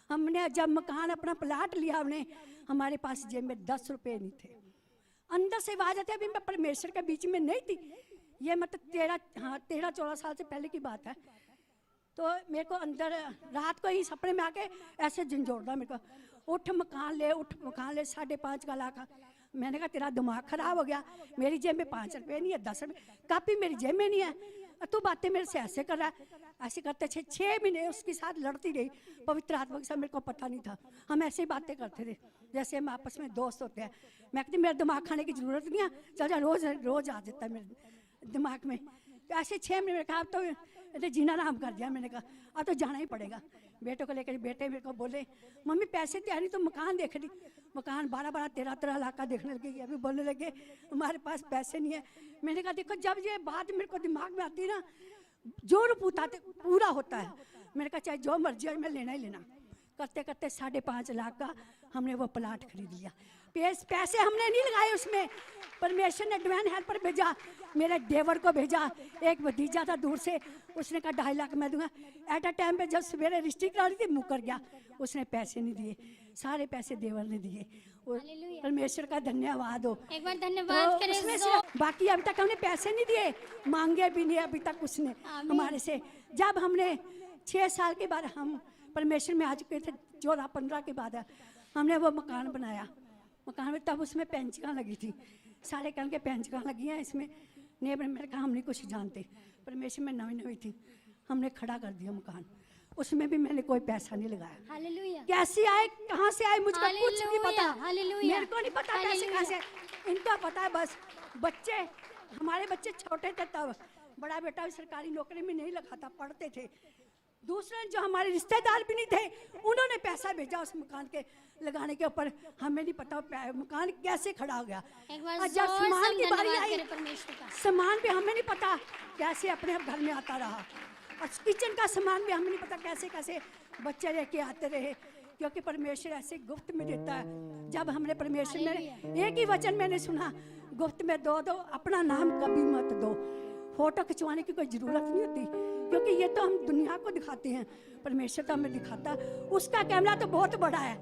हमने जब मकान अपना प्लाट लिया, हमने हमारे पास जेब में 10 रुपए नहीं थे। अंदर से आवाज आती है, अभी मैं परमेश्वर के बीच में नहीं थी, ये मतलब 13-14 साल से पहले की बात है। तो मेरे को अंदर रात को ही सपने में आके ऐसे झंझोड़ता मेरे को, उठ मकान ले, उठ मकान ले, 5.5 का लाख। मैंने कहा तेरा दिमाग खराब हो गया, मेरी जेब में 5 रुपये नहीं है, 10 रुपये कापी मेरी जेब में नहीं है, तू बातें मेरे से ऐसे कर रहा है। ऐसे करते 6 महीने उसके साथ लड़ती रही। पवित्र आत्मा के साथ मेरे को पता नहीं था, हम ऐसे ही बातें करते थे जैसे हम आपस में दोस्त होते हैं। मैं कहती मेरा दिमाग खाने की जरूरत नहीं है, चल जा, रोज आ जाता है मेरे दिमाग में। तो ऐसे 6 महीने में कहा तो जीना आराम कर दिया। मैंने कहा अब तो जाना ही पड़ेगा। बेटों को लेकर बेटे मेरे को बोले मम्मी पैसे तो है नहीं, तो मकान देख ली। मकान 12-12, 13-13 लाख का देखने लगे। अभी बोलने लगे हमारे पास पैसे नहीं है। मैंने कहा देखो जब ये बात मेरे को दिमाग में आती है ना, जोर पूरा होता है। मैंने कहा चाहे जो मर्जी है, मैं लेना ही लेना। करते करते 5.5 लाख का हमने वो प्लाट खरीद लिया। पैसे हमने नहीं लगाए उसमें, परमेश्वर ने डिवाइन हेल्पर भेजा, मेरे देवर को भेजा, एक भतीजा था दूर से, उसने कहा 2.5 लाख मैं दूंगा। एट अ टाइम पे जब सवेरे रजिस्ट्री करा रही थी मुकर गया, उसने पैसे नहीं दिए, सारे पैसे देवर ने दिए। और हालेलुया। परमेश्वर का धन्यवाद हो। एक बार धन्यवाद करें उसमें जोर। से बाकी अभी तक हमने पैसे नहीं दिए, मांगे भी नहीं अभी तक उसने आमीन। हमारे से। जब हमने 6 साल के बाद हम परमेश्वर में आ चुके थे, 14-15 के बाद हमने वो मकान बनाया। मकान में तब उसमें पेंचियाँ लगी थी, सारे कल के पेंचियाँ लगी हैं इसमें। नेबर मेरे कहा हम नहीं कुछ जानते, परमेश्वर में नवी थी, हमने खड़ा कर दिया मकान। उसमें भी मैंने कोई पैसा नहीं लगाया। हालेलुया। कैसे आए, कहाँ से आए, मुझको कुछ नहीं पता। हालेलुया। मेरे को नहीं पता कैसे कहाँ से, इनको पता है बस। बच्चे, हमारे बच्चे छोटे थे तब, बड़ा बेटा भी सरकारी नौकरी में नहीं लगा था, पढ़ते थे। दूसरे जो हमारे रिश्तेदार भी नहीं थे, उन्होंने पैसा भेजा उस मकान के लगाने के ऊपर। हमें नहीं पता मकान कैसे खड़ा हो गया। एक बार और जब जोर से सामान की बारी धन्यवाद आई, करें परमेश्वर का। सामान भी हमें नहीं पता कैसे अपने घर में आता रहा। और किचन का सामान भी हमें नहीं पता कैसे कैसे बच्चे लेके आते रहे, क्योंकि परमेश्वर ऐसे गुप्त में देता है। जब हमने परमेश्वर ने एक ही वचन मैंने सुना, गुप्त में दो अपना नाम कभी मत दो। फोटो खिंचवाने की कोई ज़रूरत नहीं होती, क्योंकि ये तो हम दुनिया को दिखाते हैं, परमेश्वर तो हमें दिखाता। उसका कैमरा तो बहुत बड़ा है,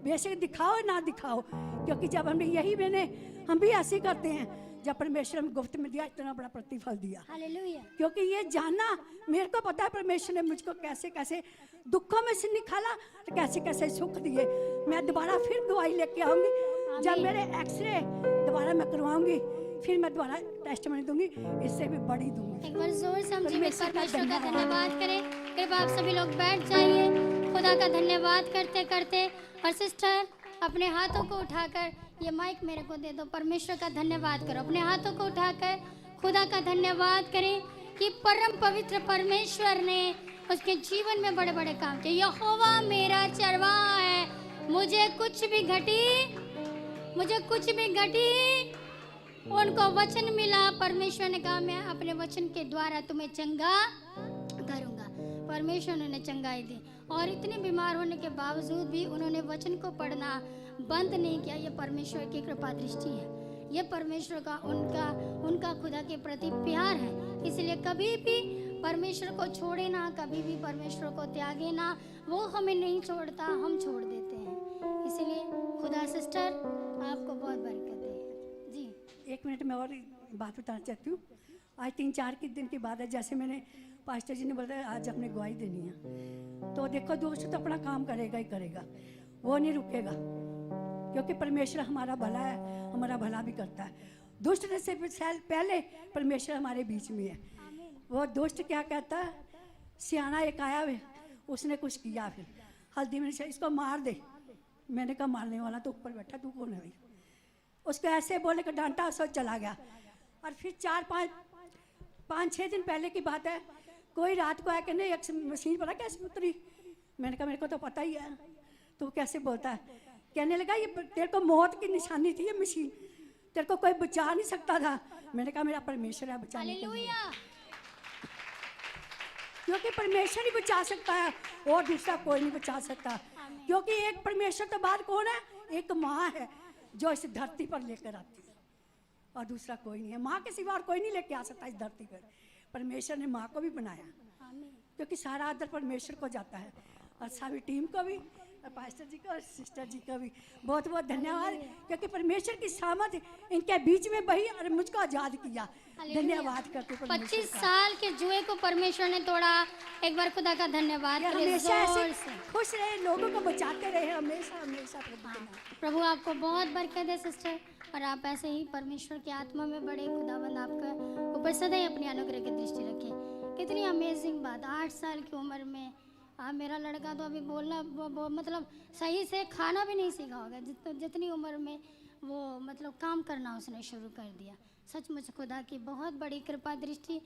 बेशक दिखाओ ना दिखाओ, क्योंकि जब हम भी ऐसे करते हैं। जब परमेश्वर ने गुप्त में दिया, इतना बड़ा प्रतिफल दिया। हालेलुया। क्योंकि ये जानना, मेरे को पता है परमेश्वर ने मुझको कैसे कैसे दुखों में से निकाला, तो कैसे कैसे सुख दिए। मैं दोबारा फिर दवाई लेके आऊँगी, जब मेरे एक्सरे दोबारा मैं करवाऊँगी, फिर मैं दोबारा टेस्टमनी दूंगी, इससे भी बड़ी दूंगी। एक बार जोर से हम जीवित परमेश्वर का परमेश्वर का धन्यवाद। धन्यवाद करें। कृपया आप सभी लोग बैठ जाइए, खुदा का धन्यवाद करते करते। और सिस्टर, अपने हाथों को उठाकर, ये माइक मेरे को दे दो, परमेश्वर का धन्यवाद करो। अपने हाथों को उठाकर खुदा का धन्यवाद करें कि परम पवित्र परमेश्वर ने उसके जीवन में बड़े बड़े काम किए। यहोवा मेरा चरवाहा है, मुझे कुछ भी घटी। उनको वचन मिला, परमेश्वर ने कहा मैं अपने वचन के द्वारा तुम्हें चंगा करूंगा। परमेश्वर ने चंगाई दी, और इतने बीमार होने के बावजूद भी उन्होंने वचन को पढ़ना बंद नहीं किया। ये परमेश्वर की कृपा दृष्टि है, ये परमेश्वर का उनका खुदा के प्रति प्यार है। इसलिए कभी भी परमेश्वर को छोड़े ना, कभी भी परमेश्वर को त्यागे ना। वो हमें नहीं छोड़ता, हम छोड़ देते हैं। इसलिए खुदा सिस्टर आपको बहुत बरकत दे। जी 1 मिनट में और बात बताना चाहती हूँ। आज 3-4 के दिन के बाद है, जैसे मैंने पास्टर जी ने बताया आज अपने गवाही देनी है, तो देखो दोस्त तो अपना काम करेगा ही करेगा, वो नहीं रुकेगा, क्योंकि परमेश्वर हमारा भला है, हमारा भला भी करता है। दुष्ट से पहले परमेश्वर हमारे बीच में है। वो दुष्ट क्या कहता है, सियाना एक आया वे, उसने कुछ किया, फिर हल्दी में इसको मार दे। मैंने कहा मारने वाला तो ऊपर बैठा, तू कौन है भाई? उसको ऐसे बोले कि डांटा, उसको चला गया। और फिर 5-6 दिन पहले की बात है, कोई रात को आया कि नहीं एक मशीन पता कैसे उतरी। मैंने कहा मेरे को तो पता ही है, तो कैसे बोलता है? कहने लगा ये तेरे को मौत की निशानी थी, ये मशीन तेरे को कोई बचा नहीं सकता था। मैंने कहा मेरा परमेश्वर है बचाने के लिए, क्योंकि परमेश्वर ही बचा सकता है और दूसरा कोई नहीं बचा सकता। क्योंकि एक परमेश्वर तो बाद कौन है? एक माँ है जो इस धरती पर लेकर आती है, और दूसरा कोई नहीं है। माँ के सिवा और कोई नहीं लेके आ सकता इस धरती पर। परमेश्वर ने माँ को भी बनाया, क्योंकि सारा आदर परमेश्वर को जाता है। और सभी टीम को भी, पास्टर जी को और सिस्टर जी को भी बहुत बहुत धन्यवाद, क्योंकि परमेश्वर की सामर्थ इनके बीच में बही और मुझको आज़ाद किया। धन्यवाद करते 25 साल के जुए को परमेश्वर ने तोड़ा। एक बार खुदा का धन्यवाद करें हमेशा जोर ऐसे से। खुश रहे, लोगों को बचाते रहे, हमेशा हमेशा। प्रभु आपको बहुत बरकत दे सिस्टर, और आप ऐसे ही परमेश्वर की आत्मा में बड़े। खुदाबंद आपका ऊपर सदैव अपनी अनुग्रह की दृष्टि रखे। कितनी अमेजिंग बात, 8 साल की उम्र में मेरा लड़का तो अभी बोलना मतलब सही से खाना भी नहीं सीखा होगा, जितनी उम्र में वो मतलब काम करना उसने शुरू कर दिया। सचमुच खुदा की बहुत बड़ी कृपा दृष्टि